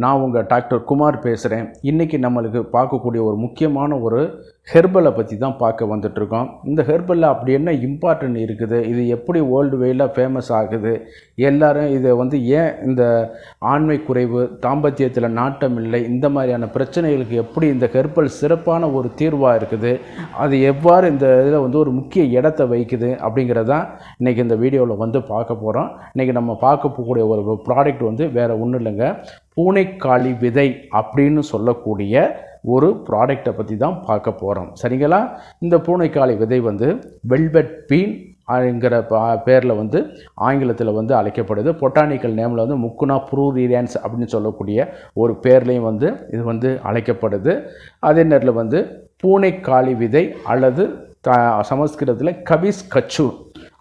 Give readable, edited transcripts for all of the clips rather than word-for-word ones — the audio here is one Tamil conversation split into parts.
நான் உங்கள் டாக்டர் குமார் பேசுகிறேன். இன்றைக்கி நம்மளுக்கு பார்க்கக்கூடிய ஒரு முக்கியமான ஒரு ஹெர்பலை பற்றி தான் பார்க்க வந்துட்ருக்கோம். இந்த ஹெர்பலில் அப்படி என்ன இம்பார்ட்டன்ட் இருக்குது, இது எப்படி வேர்ல்டு வைடில் ஃபேமஸ் ஆகுது, எல்லோரும் இதை ஏன் இந்த ஆண்மை குறைவு, தாம்பத்தியத்தில் நாட்டம் இல்லை, இந்த மாதிரியான பிரச்சனைகளுக்கு எப்படி இந்த ஹெர்பல் சிறப்பான ஒரு தீர்வாக இருக்குது, அது எவ்வாறு இந்த இதில் ஒரு முக்கிய இடத்தை வைக்குது அப்படிங்கிறதான் இன்றைக்கி இந்த வீடியோவில் பார்க்க போகிறோம். இன்றைக்கி நம்ம பார்க்க போகக்கூடிய ஒரு ப்ராடக்ட் வேறு ஒன்றும் இல்லைங்க, பூனைக்காளி விதை அப்படின்னு சொல்லக்கூடிய ஒரு ப்ராடக்டை பற்றி தான் பார்க்க போகிறோம். சரிங்களா? இந்த பூனைக்காளி விதை வெல்வெட் பீன் ங்கிற பேரில் ஆங்கிலத்தில் அழைக்கப்படுது. பொட்டானிக்கல் நேமில் முக்குனா ப்ரூரியான்ஸ் அப்படின்னு சொல்லக்கூடிய ஒரு பேர்லேயும் இது அழைக்கப்படுது. அதே நேரத்தில் பூனைக்காளி விதை அல்லது சமஸ்கிருதத்தில் கபிஸ் கச்சு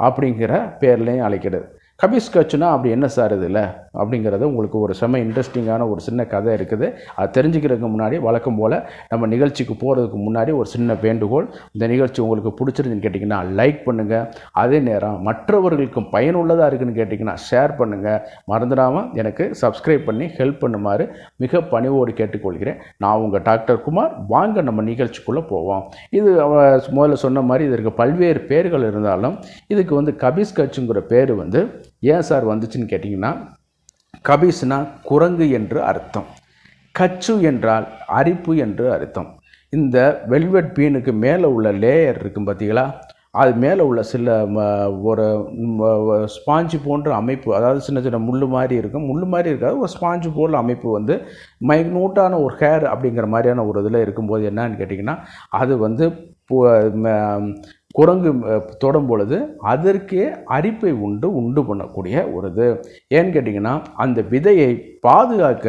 அப்படிங்கிற பேர்லேயும் அழைக்கிறது. கபிஸ் கச்சுனா அப்படி என்ன சார் இதில் அப்படிங்கிறது உங்களுக்கு ஒரு செம்ம இன்ட்ரெஸ்டிங்கான ஒரு சின்ன கதை இருக்குது. அது தெரிஞ்சுக்கிறதுக்கு முன்னாடி வழக்கம் போல் நம்ம நிகழ்ச்சிக்கு போகிறதுக்கு முன்னாடி ஒரு சின்ன வேண்டுகோள். இந்த நிகழ்ச்சி உங்களுக்கு பிடிச்சிருந்துன்னு கேட்டிங்கன்னா லைக் பண்ணுங்கள். அதே நேரம் மற்றவர்களுக்கும் பயனுள்ளதாக இருக்குதுன்னு கேட்டிங்கன்னா ஷேர் பண்ணுங்கள். மறந்துடாமல் எனக்கு சப்ஸ்கிரைப் பண்ணி ஹெல்ப் பண்ணுமாறு மிக பணிவோடு கேட்டுக்கொள்கிறேன். நான் உங்கள் டாக்டர் குமார். வாங்க நம்ம நிகழ்ச்சிக்குள்ளே போவோம். இது முதல்ல சொன்ன மாதிரி இதற்கு பல்வேறு பேர்கள் இருந்தாலும் இதுக்கு கபிஸ் கச்சுங்கிற பேர் ஏன் சார் வந்துச்சுன்னு கேட்டிங்கன்னா, கபிஸ்னா குரங்கு என்று அர்த்தம், கச்சு என்றால் அரிப்பு என்று அர்த்தம். இந்த வெல்வெட் பீனுக்கு மேலே உள்ள லேயர் இருக்கும் பார்த்தீங்களா, அது மேலே உள்ள சில ஒரு ஸ்பாஞ்சு போன்ற அமைப்பு, அதாவது சின்ன சின்ன முள் மாதிரி இருக்கும், முள் மாதிரி இருக்காது, ஒரு ஸ்பாஞ்சு போல் அமைப்பு மைனூட்டான ஒரு ஹேர் அப்படிங்கிற மாதிரியான ஒரு இதில் இருக்கும்போது என்னன்னு கேட்டிங்கன்னா, அது குரங்கு தொடும் பொழுது அதற்கே அரிப்பை உண்டு பண்ணக்கூடிய ஒரு இது. ஏன்னு கேட்டிங்கன்னா, அந்த விதையை பாதுகாக்க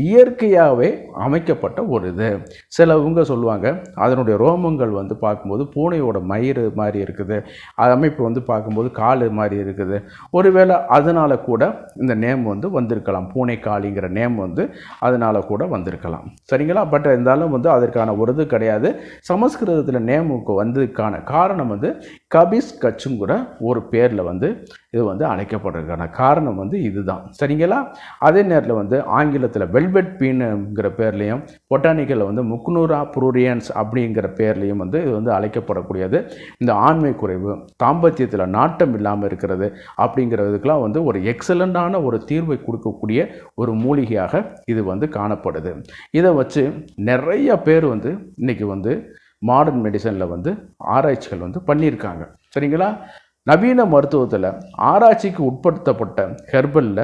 இயற்கையாகவே அமைக்கப்பட்ட ஒரு இது. சிலவங்க சொல்லுவாங்க அதனுடைய ரோமங்கள் பார்க்கும்போது பூனையோட மயிறு மாதிரி இருக்குது, அது அமைப்பு பார்க்கும்போது கால் மாதிரி இருக்குது. ஒருவேளை அதனால் கூட இந்த நேம் வந்திருக்கலாம், பூனைக்காளிங்கிற நேம் அதனால் கூட வந்திருக்கலாம். சரிங்களா? பட் இருந்தாலும் அதற்கான ஒரு இது கிடையாது. சமஸ்கிருதத்தில் நேமுக்கு வந்ததுக்கான காரணம் கபிஸ் கச்சுங்கிற ஒரு பேரில் இது அழைக்கப்படுறதுக்கான காரணம் இதுதான். சரிங்களா? அதே நேரத்தில் ஆங்கிலத்தில் வெல்வெட் பீனுங்கிற பேர்லையும் பொட்டானிக்கலில் முக்குனூரா ப்ரூரியான்ஸ் அப்படிங்கிற பேர்லையும் இது அழைக்கப்படக்கூடியது. இந்த ஆண்மை குறைவு, தாம்பத்தியத்தில் நாட்டம் இல்லாமல் இருக்கிறது அப்படிங்கிறதுக்கெலாம் ஒரு எக்ஸலண்டான ஒரு தீர்வை கொடுக்கக்கூடிய ஒரு மூலிகையாக இது காணப்படுது. இதை வச்சு நிறைய பேர் இன்றைக்கி மாடர்ன் மெடிசனில் ஆராய்ச்சிகள் பண்ணியிருக்காங்க. சரிங்களா? நவீன மருத்துவத்தில் ஆராய்ச்சிக்கு உட்படுத்தப்பட்ட ஹெர்பலில்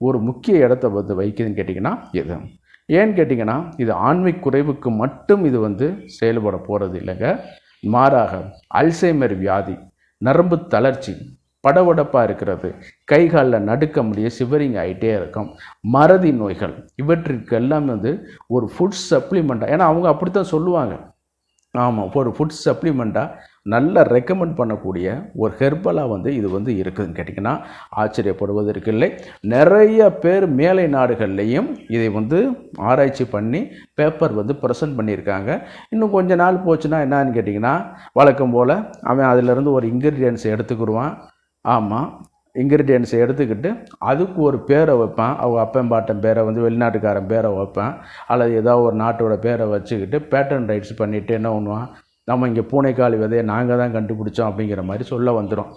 ஒரு முக்கிய இடத்தை வைக்குதுன்னு கேட்டிங்கன்னா இது. ஏன்னு கேட்டிங்கன்னா, இது ஆண்மை குறைவுக்கு மட்டும் இது செயல்பட போகிறது இல்லைங்க. மாறாக அல்சைமர் வியாதி, நரம்பு தளர்ச்சி, படபடப்பாக இருக்கிறது, கை காலில் நடுக்க முடிய சிவரிங் ஆகிட்டே இருக்கும், மறதி நோய்கள், இவற்றிற்கு எல்லாமே ஒரு ஃபுட் சப்ளிமெண்ட்டாக, ஏன்னா அவங்க அப்படித்தான் சொல்லுவாங்க. ஆமாம், ஒரு ஃபுட் சப்ளிமெண்ட்டாக நல்லா ரெக்கமெண்ட் பண்ணக்கூடிய ஒரு ஹெர்பலாக இது இருக்குதுன்னு கேட்டிங்கன்னா ஆச்சரியப்படுவதற்கு இல்லை. நிறைய பேர் மேலை நாடுகள்லேயும் இதை ஆராய்ச்சி பண்ணி பேப்பர் ப்ரெசென்ட் பண்ணியிருக்காங்க. இன்னும் கொஞ்ச நாள் போச்சுன்னா என்னன்னு கேட்டிங்கன்னா, வழக்கம் போல் அவன் அதிலிருந்து ஒரு இன்க்ரீடியன்ஸை எடுத்துக்கிடுவான். ஆமாம், இன்க்ரீடியன்ஸை எடுத்துக்கிட்டு அதுக்கு ஒரு பேரை வைப்பான். அவங்க அப்பன் பேரை வெளிநாட்டுக்காரன் பேரை வைப்பான், அல்லது ஏதாவது ஒரு நாட்டோட பேரை வச்சுக்கிட்டு பேட்டன் ரைட்ஸ் பண்ணிவிட்டு என்ன பண்ணுவான், நம்ம இங்கே பூனைக்காளி விதையை நாங்கள் தான் கண்டுபிடிச்சோம் அப்படிங்கிற மாதிரி சொல்ல வந்துடும்.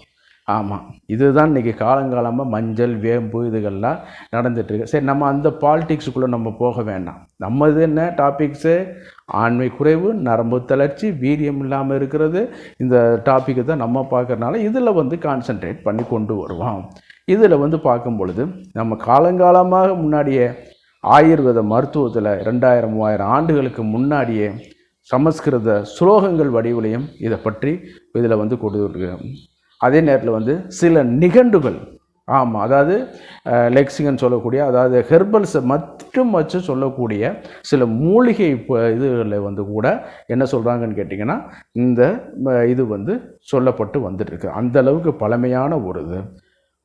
ஆமாம், இதுதான் இன்றைக்கி காலங்காலமாக மஞ்சள், வேம்பு இதுகள்லாம் நடந்துகிட்ருக்கு. சரி, நம்ம அந்த பாலிடிக்ஸுக்குள்ளே நம்ம போக வேண்டாம். நம்ம இது என்ன டாபிக்ஸு, ஆண்மை குறைவு, நரம்பு தளர்ச்சி, வீரியம் இல்லாமல் இருக்கிறது, இந்த டாப்பிக்கை தான் நம்ம பார்க்குறதுனால இதில் கான்சன்ட்ரேட் பண்ணி கொண்டு வருவோம். இதில் பார்க்கும் பொழுது நம்ம காலங்காலமாக முன்னாடியே ஆயுர்வேத மருத்துவத்தில் 2000-3000 ஆண்டுகளுக்கு முன்னாடியே சமஸ்கிருத ஸ்லோகங்கள் வடிவிலையும் இதை பற்றி இதில் கொடுத்துருக்கு. அதே நேரத்தில் சில நிகண்டுகள், ஆமாம், அதாவது லெக்சிகன் சொல்லக்கூடிய, அதாவது ஹெர்பல்ஸை மட்டும் வச்சு சொல்லக்கூடிய சில மூலிகை இதுகளில் கூட என்ன சொல்கிறாங்கன்னு கேட்டிங்கன்னா, இந்த இது சொல்லப்பட்டு வந்துட்டுருக்கு. அந்தளவுக்கு பழமையான ஒரு இது.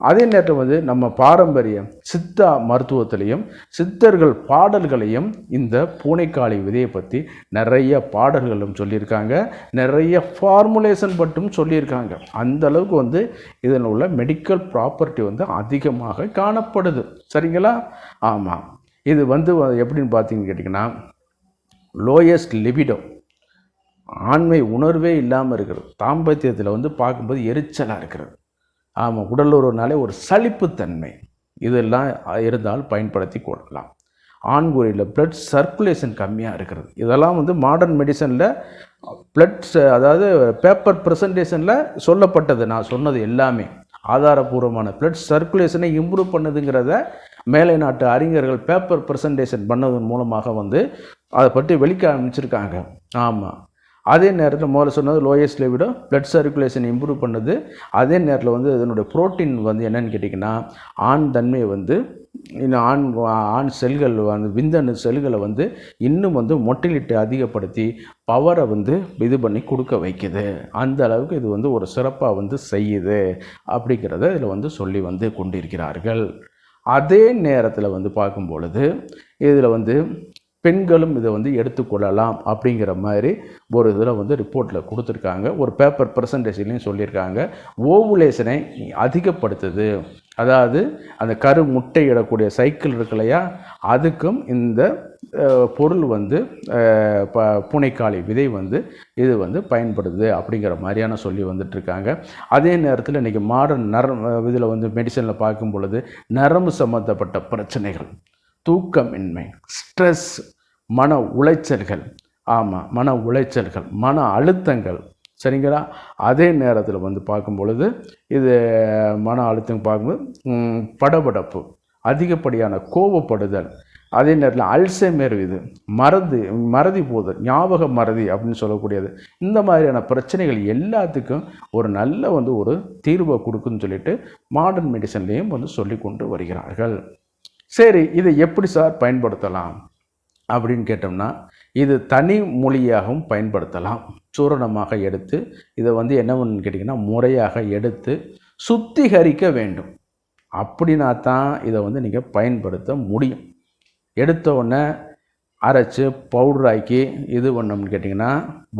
அதே நேரத்தில் நம்ம பாரம்பரிய சித்தா மருத்துவத்திலையும் சித்தர்கள் பாடல்களையும் இந்த பூனைக்காளி விதையை பற்றி நிறைய பாடல்களும் சொல்லியிருக்காங்க, நிறைய ஃபார்முலேஷன் மட்டும் சொல்லியிருக்காங்க. அந்த அளவுக்கு இதில் உள்ள மெடிக்கல் ப்ராப்பர்ட்டி அதிகமாக காணப்படுது. சரிங்களா? ஆமாம். இது வந்து எப்படின்னு பார்த்தீங்கன்னு கேட்டிங்கன்னா, லோயஸ்ட் லிபிடோ, ஆண்மை உணர்வே இல்லாமல் இருக்கிறது. தாம்பத்தியத்தில் வந்து பார்க்கும்போது எரிச்சலாக இருக்கிறது. ஆமாம், உடல் உறவுனாலே ஒரு சலிப்புத்தன்மை, இதெல்லாம் இருந்தால் பயன்படுத்தி கொள்ளலாம். ஆண்குறியில் பிளட் சர்க்குலேஷன் கம்மியாக இருக்கிறது. இதெல்லாம் வந்து மாடர்ன் மெடிசனில் பிளட், அதாவது பேப்பர் ப்ரெசன்டேஷனில் சொல்லப்பட்டது. நான் சொன்னது எல்லாமே ஆதாரபூர்வமான பிளட் சர்க்குலேஷனை இம்ப்ரூவ் பண்ணுதுங்கிறத மேலை நாட்டு அறிஞர்கள் பேப்பர் ப்ரெசன்டேஷன் பண்ணதன் மூலமாக வந்து அதை பற்றி வெளிக்க ஆரம்பிச்சிருக்காங்க. ஆமாம், அதே நேரத்தில் முதல்ல சொன்னது lowest libido, blood circulation improve பண்ணுது. அதே நேரத்தில் வந்து இதனுடைய புரோட்டீன் வந்து என்னென்னு கேட்டிங்கன்னா, ஆண் தன்மையை வந்து இன்னும் ஆண் செல்கள் வந்து விந்தணு செல்களை வந்து இன்னும் வந்து மொட்டிலிட்டி அதிகப்படுத்தி பவரை வந்து இது பண்ணி கொடுக்க வைக்குது. அந்த அளவுக்கு இது வந்து ஒரு சிறப்பாக வந்து செய்யுது அப்படிங்கிறத இதில் வந்து சொல்லி வந்து கொண்டிருக்கிறார்கள். அதே நேரத்தில் வந்து பார்க்கும் பொழுது இதில் வந்து பெண்களும் இதை வந்து எடுத்துக்கொள்ளலாம் அப்படிங்கிற மாதிரி ஒரு இதில் வந்து ரிப்போர்ட்டில் கொடுத்துருக்காங்க. ஒரு பேப்பர் ப்ரெசன்டேஷன்லையும் சொல்லியிருக்காங்க. ஓவுலேஷனை அதிகப்படுத்துது. அதாவது அந்த கரு முட்டையிடக்கூடிய சைக்கிள் இருக்கு இல்லையா, அதுக்கும் இந்த பொருள் வந்து பூனைக்காளி விதை வந்து இது வந்து பயன்படுது அப்படிங்கிற மாதிரியான சொல்லி வந்துட்டுருக்காங்க. அதே நேரத்தில் இன்றைக்கி மாடர்ன் இதில் வந்து மெடிசனில் பார்க்கும் பொழுது நரம்பு சம்மந்தப்பட்ட பிரச்சனைகள், தூக்கமின்மை, ஸ்ட்ரெஸ், மன உளைச்சல்கள், ஆமாம் மன உளைச்சல்கள், மன அழுத்தங்கள், சரிங்களா. அதே நேரத்தில் வந்து பார்க்கும் பொழுது இது மன அழுத்தம் பார்க்கும்போது படபடப்பு, அதிகப்படியான கோவப்படுதல், அதே நேரத்தில் அல்சைமர், இது மறதி போதல், ஞாபக மறதி அப்படின்னு சொல்லக்கூடியது, இந்த மாதிரியான பிரச்சனைகள் எல்லாத்துக்கும் ஒரு நல்ல வந்து ஒரு தீர்வை கொடுக்குன்னு சொல்லிட்டு மாடர்ன் மெடிசன்லேயும் வந்து சொல்லி கொண்டு வருகிறார்கள். சரி, இதை எப்படி சார் பயன்படுத்தலாம் அப்படின்னு கேட்டோம்னா, இது தனி மொழியாகவும் பயன்படுத்தலாம். சூரணமாக எடுத்து இதை வந்து என்னன்னு கேட்டிங்கன்னா, முறையாக எடுத்து சுத்திகரிக்க வேண்டும். அப்படின்னா தான் இதை வந்து நீங்கள் பயன்படுத்த முடியும். எடுத்த உடனே அரைச்சி பவுடராக்கி இது பண்ணோம்னு கேட்டிங்கன்னா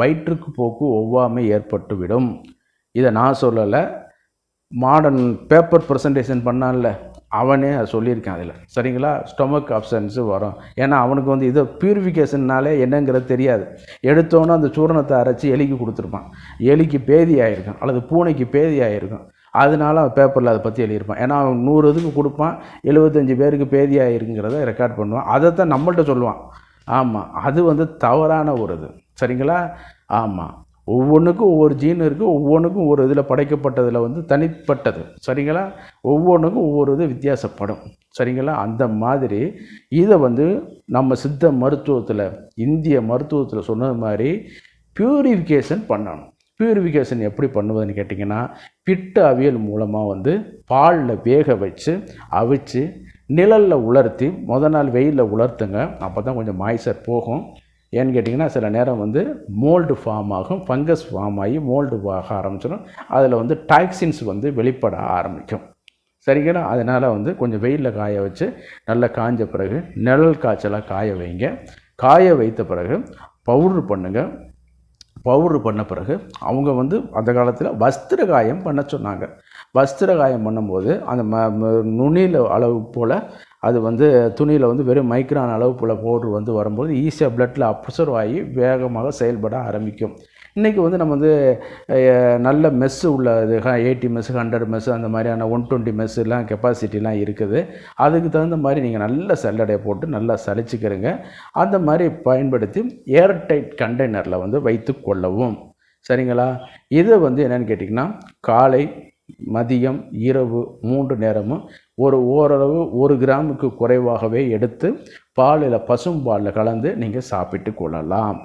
வயிற்றுக்கு போக்கு ஒவ்வாமை ஏற்பட்டுவிடும். இதை நான் சொல்லலை, மாடர்ன் பேப்பர் ப்ரெசன்டேஷன் பண்ணான்ல அவனே அதை சொல்லியிருக்கான் அதில், சரிங்களா. ஸ்டொமக் அப்சன்ஸு வரும். ஏன்னா அவனுக்கு வந்து இதை பியூரிஃபிகேஷன்னாலே என்னங்கிறது தெரியாது. எடுத்தோன்னே அந்த சூரணத்தை அரைச்சி எலிக்கு கொடுத்துருப்பான். எலிக்கு பேதி ஆகிருக்கும் அல்லது பூனைக்கு பேதி ஆகிருக்கும். அதனால அவன் பேப்பரில் அதை பற்றி எழுதியிருப்பான். ஏன்னா அவன் 100 இதுக்கு கொடுப்பான், 75 பேருக்கு பேதி ஆகிருக்குங்கிறத ரெக்கார்ட் பண்ணுவான். அதைத்தான் நம்மள்கிட்ட சொல்லுவான். ஆமாம், அது வந்து தவறான ஒரு இது, சரிங்களா. ஆமாம், ஒவ்வொன்றுக்கும் ஒவ்வொரு ஜீன் இருக்குது, ஒவ்வொன்றுக்கும் ஒரு இதில் படைக்கப்பட்டதில் வந்து தனிப்பட்டது, சரிங்களா. ஒவ்வொன்றுக்கும் ஒவ்வொரு இது வித்தியாசப்படும், சரிங்களா. அந்த மாதிரி இதை வந்து நம்ம சித்த மருத்துவத்தில், இந்திய மருத்துவத்தில் சொன்னது மாதிரி பியூரிஃபிகேஷன் பண்ணணும். பியூரிஃபிகேஷன் எப்படி பண்ணுவதுன்னு கேட்டிங்கன்னா, பிட்டு அவியல் மூலமாக வந்து பாலில் வேக வச்சு அவிச்சு நிழலில் உலர்த்தி முதல் நாள் வெயிலில் உலர்த்துங்க. அப்போ தான் கொஞ்சம் மாய்ச்சர் போகும். ஏன்னு கேட்டிங்கன்னா, சில நேரம் வந்து மோல்டு ஃபார்ம் ஆகும், ஃபங்கஸ் ஃபார்ம் ஆகி மோல்டு ஆக ஆரம்பிச்சிடும். அதில் வந்து டாக்ஸின்ஸ் வந்து வெளிப்பட ஆரம்பிக்கும், சரிங்களா. அதனால் வந்து கொஞ்சம் வெயிலில் காய வச்சு நல்லா காஞ்ச பிறகு நிழல் காய்ச்சலாக காய வைங்க. காய வைத்த பிறகு பவுட்ரு பண்ணுங்கள். பவுட்ரு பண்ண பிறகு அவங்க வந்து அந்த காலத்தில் வஸ்திர காயம் பண்ண சொன்னாங்க. வஸ்திர காயம் பண்ணும்போது அந்த நுனியில் அளவு போல் அது வந்து துணியில் வந்து வெறும் மைக்ரான் அளவு போல் பவுட்ரு வந்து வரும்போது ஈஸியாக பிளட்டில் அப்சர்வ் ஆகி வேகமாக செயல்பட ஆரம்பிக்கும். இன்றைக்கி வந்து நம்ம வந்து நல்ல மெஸ்ஸு உள்ள இது 80 மெஸ்ஸு, 100 மெஸ்ஸு, அந்த மாதிரியான 120 மெஸ்ஸுலாம் கெப்பாசிட்டிலாம் இருக்குது. அதுக்கு தகுந்த மாதிரி நீங்கள் நல்ல சல்லடையை போட்டு நல்லா சலிச்சுக்கிறங்க. அந்த மாதிரி பயன்படுத்தி ஏர்டைட் கண்டெய்னரில் வந்து வைத்து கொள்ளவும், சரிங்களா. இதை வந்து என்னென்னு கேட்டிங்கன்னா, காலை, மதியம், இரவு 3 நேரமும் ஓரளவு 1 கிராமுக்கு குறைவாகவே எடுத்து பாலில், பசும்பாலில் கலந்து நீங்கள் சாப்பிட்டு கொள்ளலாம்.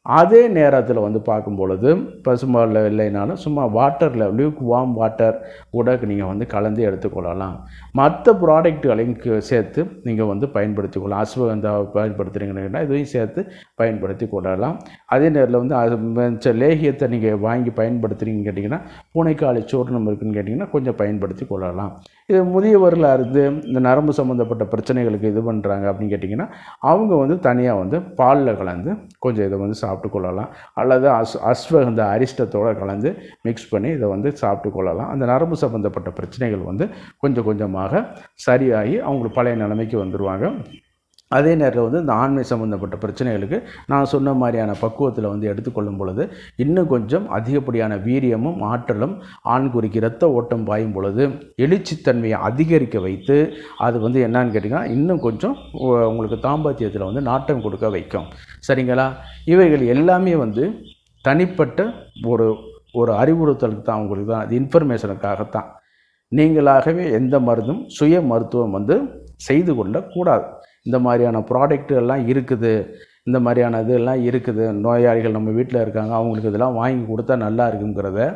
அதே நேரத்தில் வந்து பார்க்கும் பொழுது பசும்பாலில் இல்லைனாலும் சும்மா வாட்டரில், லியூக் வார்ம் வாட்டர் கூட நீங்கள் வந்து கலந்து எடுத்துக்கொள்ளலாம். மற்ற ப்ராடக்ட்டுகளையும் சேர்த்து நீங்கள் வந்து பயன்படுத்தி கொள்ளலாம். அஸ்வகந்தா பயன்படுத்துகிறீங்கன்னா இதையும் சேர்த்து பயன்படுத்தி கொள்ளலாம். அதே நேரத்தில் வந்து லேகியத்தை நீங்கள் வாங்கி பயன்படுத்துகிறீங்கன்னு கேட்டிங்கன்னா, பூனைக்காளி சூர்ணம் இருக்குதுன்னு கேட்டிங்கன்னா கொஞ்சம் பயன்படுத்தி கொள்ளலாம். இது முதியவர்களாக இருந்து இந்த நரம்பு சம்மந்தப்பட்ட பிரச்சனைகளுக்கு இது பண்ணுறாங்க அப்படின்னு கேட்டிங்கன்னா, அவங்க வந்து தனியாக வந்து பாலில் கலந்து கொஞ்சம் இதை வந்து சாப்பிட்டு கொள்ளலாம். அல்லது அஸ்வகந்த அரிஷ்டத்தோடு கலந்து மிக்ஸ் பண்ணி இதை வந்து சாப்பிட்டு கொள்ளலாம். அந்த நரம்பு சம்மந்தப்பட்ட பிரச்சனைகள் வந்து கொஞ்சம் கொஞ்சமாக சரியாகி அவங்களுக்கு பழைய நிலைமைக்கு வந்துடுவாங்க. அதே நேரத்தில் வந்து இந்த ஆண்மை சம்மந்தப்பட்ட பிரச்சனைகளுக்கு நான் சொன்ன மாதிரியான பக்குவத்தில் வந்து எடுத்துக்கொள்ளும் பொழுது இன்னும் கொஞ்சம் அதிகப்படியான வீரியமும் ஆற்றலும் ஆண்குறிக்கு இரத்த ஓட்டம் பாயும் பொழுது எழுச்சித்தன்மையை அதிகரிக்க வைத்து அது வந்து என்னன்னு கேட்டிங்கன்னா இன்னும் கொஞ்சம் உங்களுக்கு தாம்பத்தியத்தில் வந்து நாட்டம் கொடுக்க வைக்கும். சரிங்களா? இவைகள் எல்லாமே வந்து தனிப்பட்ட ஒரு அறிவுறுத்தலுக்கு தான், உங்களுக்கு தான், அது இன்ஃபர்மேஷனுக்காகத்தான். நீங்களாகவே எந்த மருந்தும் சுய மருத்துவம் வந்து செய்து கொள்ளக்கூடாது. இந்த மாதிரியான ப்ராடக்ட் எல்லாம் இருக்குது, இந்த மாதிரியான இதெல்லாம் இருக்குது, நோயாளிகள் நம்ம வீட்டில் இருக்காங்க, அவங்களுக்கு இதெல்லாம் வாங்கி கொடுத்தா நல்லா இருக்குங்கிறத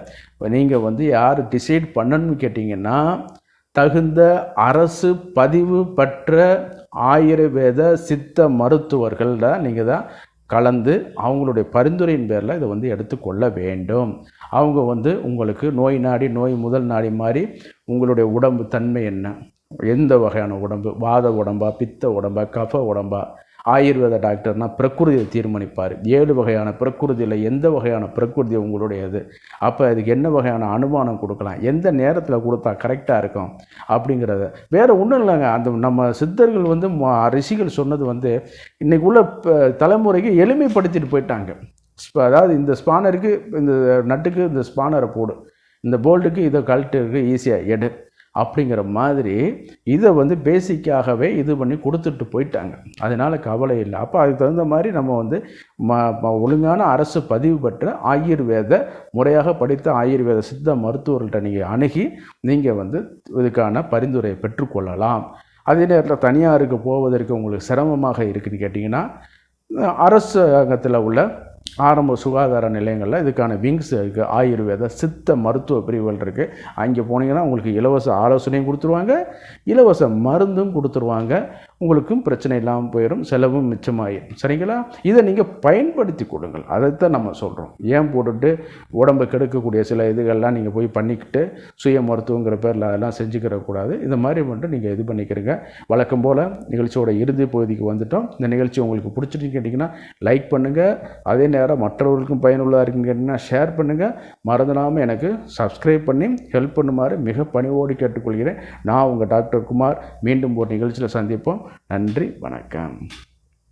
நீங்கள் வந்து யார் டிசைட் பண்ணணும்னு கேட்டிங்கன்னா, தகுந்த அரசு பதிவு பெற்ற ஆயுர்வேத சித்த மருத்துவர்களில் நீங்கள் தான் கலந்து அவங்களுடைய பரிந்துரையின் பேரில் இதை வந்து எடுத்துக்கொள்ள வேண்டும். அவங்க வந்து உங்களுக்கு நோய் நாடி, நோய் முதல் நாடி மாதிரி உங்களுடைய உடம்பு தன்மை என்ன, எந்த வகையான உடம்பு, வாத உடம்பா, பித்த உடம்பா, கஃப உடம்பா, ஆயுர்வேத டாக்டர்னால் பிரகிருதியை தீர்மானிப்பார். 7 வகையான பிரகிருதியில் எந்த வகையான பிரகிருதி உங்களுடையது, அப்போ அதுக்கு என்ன வகையான அனுமானம் கொடுக்கலாம், எந்த நேரத்தில் கொடுத்தா கரெக்டாக இருக்கும் அப்படிங்கிறத. வேறு ஒன்றும் இல்லைங்க, அந்த நம்ம சித்தர்கள் வந்து ரிஷிகள் சொன்னது வந்து இன்றைக்கி உள்ள தலைமுறைக்கு எளிமைப்படுத்திட்டு போயிட்டாங்க. அதாவது இந்த ஸ்பானருக்கு, இந்த நட்டுக்கு இந்த ஸ்பானரை போடு, இந்த போல்ட்டுக்கு இதை கழட்டுக்கு ஈஸியாக எடு அப்படிங்கிற மாதிரி இதை வந்து பேசிக்காகவே இது பண்ணி கொடுத்துட்டு போயிட்டாங்க. அதனால் கவலை இல்லை. அப்போ அதுக்கு தகுந்த மாதிரி நம்ம வந்து ஒழுங்கான அரசு பதிவு பெற்ற ஆயுர்வேத முறையாக படித்த ஆயுர்வேத சித்த மருத்துவர்கள்ட்ட நீங்கள் அணுகி நீங்கள் வந்து இதுக்கான பரிந்துரையை பெற்றுக்கொள்ளலாம். அதே நேரத்தில் தனியாருக்கு போவதற்கு உங்களுக்கு சிரமமாக இருக்குதுன்னு கேட்டிங்கன்னா, அரசாங்கத்தில் உள்ள ஆரம்ப சுகாதார நிலையங்களில் இதுக்கான விங்ஸ் இருக்குது, ஆயுர்வேத சித்த மருத்துவ பிரிவுகள் இருக்குது. அங்கே போனீங்கன்னா உங்களுக்கு இலவச ஆலோசனையும் கொடுத்துருவாங்க, இலவச மருந்தும் கொடுத்துருவாங்க. உங்களுக்கும் பிரச்சனை இல்லாமல் போயிடும், செலவும் மிச்சமாயிடும். சரிங்களா? இதை நீங்கள் பயன்படுத்தி கொடுங்கள், அதைத்தான் நம்ம சொல்கிறோம். ஏன் போட்டுட்டு உடம்பை கெடுக்கக்கூடிய சில இதுகள்லாம் நீங்கள் போய் பண்ணிக்கிட்டு சுய மருத்துவங்கிற பேரில் அதெல்லாம் செஞ்சுக்கிறக்கூடாது. இந்த மாதிரி மட்டும் நீங்கள் இது பண்ணிக்கிறீங்க. வழக்கம் போல் நிகழ்ச்சியோட இறுதி பகுதிக்கு வந்துட்டோம். இந்த நிகழ்ச்சி உங்களுக்கு பிடிச்சிட்டு கேட்டிங்கன்னா லைக் பண்ணுங்கள். அதே நேரம் மற்றவர்களுக்கும் பயனுள்ளதாக இருக்குன்னு கேட்டிங்கன்னா ஷேர் பண்ணுங்கள். மறந்துடாமல் எனக்கு சப்ஸ்கிரைப் பண்ணி ஹெல்ப் பண்ணுமாறு மிக பணிவோடு கேட்டுக்கொள்கிறேன். நான் உங்கள் டாக்டர் குமார். மீண்டும் ஒரு நிகழ்ச்சியில் சந்திப்போம். நன்றி, வணக்கம்.